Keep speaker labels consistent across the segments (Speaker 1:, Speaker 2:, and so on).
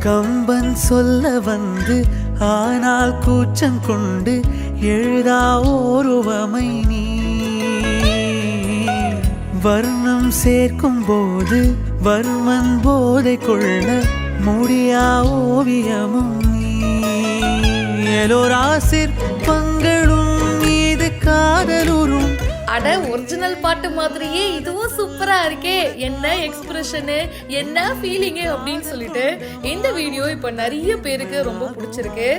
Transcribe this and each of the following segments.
Speaker 1: கம்பன் சொல்ல வந்து ஆனால் கூச்சம் கொண்டு எழுதா ஓருவமை நீ வர்ணம் சேர்க்கும் போது வர்மன் போதை கொள்ள முடியா ஓவியமும் நீ எலோரா சிற்பங்களும் மீது காதலுறும்.
Speaker 2: அட ஒரிஜினல் பாட்டு மாதிரியே இதுவும் சூப்பரா இருக்கே, என்ன எக்ஸ்பிரஷனு என்ன ஃபீலிங்கு அப்படின்னு சொல்லிட்டு இந்த வீடியோ இப்போ நிறைய பேருக்கு ரொம்ப பிடிச்சிருக்கு.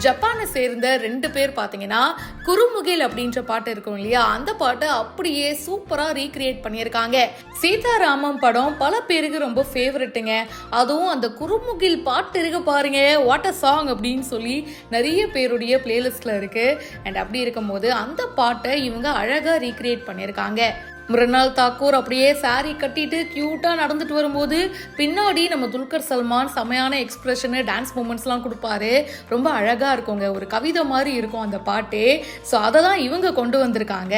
Speaker 2: ஜப்பானை சேர்ந்த 2 பேர் பார்த்தீங்கன்னா குறுமுகில் அப்படின்ற பாட்டு இருக்கும் இல்லையா, அந்த பாட்டை அப்படியே சூப்பராக ரீக்ரியேட் பண்ணியிருக்காங்க. சீதாராமம் படம் பல பேருக்கு ரொம்ப ஃபேவரட்டுங்க. அதுவும் அந்த குறுமுகில் பாட்டு இருக்கு பாருங்க, வாட் அ சாங் அப்படின்னு சொல்லி நிறைய பேருடைய பிளேலிஸ்ட்ல இருக்கு. அண்ட் அப்படி இருக்கும்போது அந்த பாட்டை இவங்க அழகாக ரீக்ரியேட் பண்ணியிருக்காங்க. மிருனால் தாக்கூர் அப்படியே சாரி கட்டிட்டு கியூட்டா நடந்துட்டு வரும்போது பின்னாடி நம்ம துல்கர் சல்மான் செமையான எக்ஸ்பிரஷனு டான்ஸ் மூமெண்ட்ஸ்லாம் கொடுப்பாரு. ரொம்ப அழகா இருக்குங்க, ஒரு கவிதை மாதிரி இருக்கும் அந்த பாட்டு. ஸோ அதை தான் இவங்க கொண்டு வந்திருக்காங்க.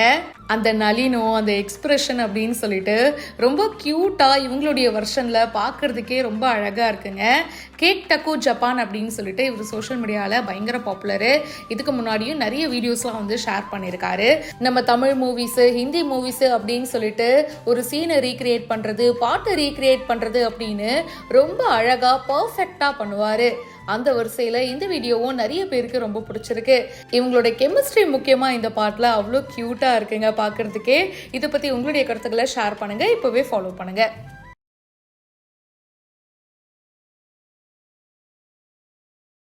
Speaker 2: அந்த நளினோ அந்த எக்ஸ்பிரஷன் அப்படின்னு சொல்லிட்டு ரொம்ப கியூட்டா இவங்களுடைய வெர்ஷன்ல பார்க்கறதுக்கே ரொம்ப அழகா இருக்குங்க. கேக் டக்கு ஜப்பான் அப்படின்னு சொல்லிட்டு இவர் சோஷியல் மீடியாவில் பயங்கர பாப்புலரு. இதுக்கு முன்னாடியும் நிறைய வீடியோஸ்லாம் வந்து ஷேர் பண்ணியிருக்காரு. நம்ம தமிழ் மூவிஸு ஹிந்தி மூவிஸு அப்படின்னு சொல்லிட்டு ஒரு சீனை ரீக்ரியேட் பண்றது பாட்டை ரீக்ரியேட் பண்றது அப்படின்னு ரொம்ப அழகா பர்ஃபெக்டா பண்ணுவாரு. அந்த வரிசையில இந்த வீடியோவும் நிறைய பேருக்கு ரொம்ப பிடிச்சிருக்கு. இவங்களோட கெமிஸ்ட்ரி முக்கியமா இந்த பாட்டுல அவ்வளோ கியூட்டா இருக்குங்க பார்க்கறதுக்கே. இதை பத்தி உங்களுடைய கருத்துக்களை ஷேர் பண்ணுங்க, இப்பவே ஃபாலோ பண்ணுங்க.